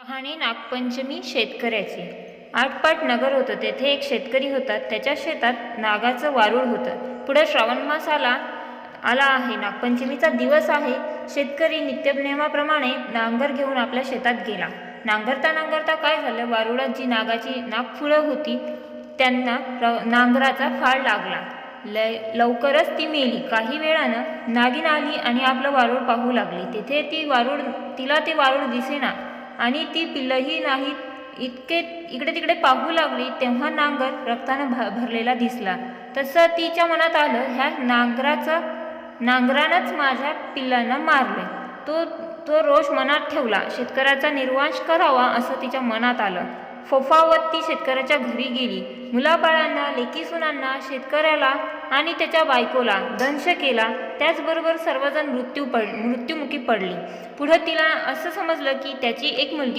कहाणी नागपंचमी शेतकऱ्याची। आटपाट नगर होतं, तेथे एक शेतकरी होता। त्याच्या शेतात नागाचं वारूळ होतं। पुढे श्रावण मास आला आहे, नागपंचमीचा दिवस आहे। शेतकरी नित्यनेमाप्रमाणे नांगर घेऊन आपल्या शेतात गेला। नांगरता नांगरता काय झालं, वारुळात जी नागाची नागफुलं होती त्यांना नांगराचा फाळ लागला। लवकरच ती मेली। काही वेळानं नागिन आली आणि आपलं वारूळ पाहू लागली। तिला ते वारूळ दिसेना आणि ती पिल्लंही नाहीत। इकडे तिकडे पाहू लागली तेव्हा नांगर रक्तानं भरलेला दिसला। तसं तिच्या मनात आलं, ह्या नांगरानंच माझ्या पिल्लांना मारले। तो रोष मनात ठेवला, शेतकऱ्याचा निर्वांश करावा असं तिच्या मनात आलं। फोफावत ती शेतकऱ्याच्या घरी गेली। मुलाबाळांना, लेकीसुनांना, शेतकऱ्याला आणि त्याच्या बायकोला दंश केला। त्याचबरोबर सर्वजण मृत्युमुखी पडली। पुढं तिला असं समजलं की त्याची एक मुलगी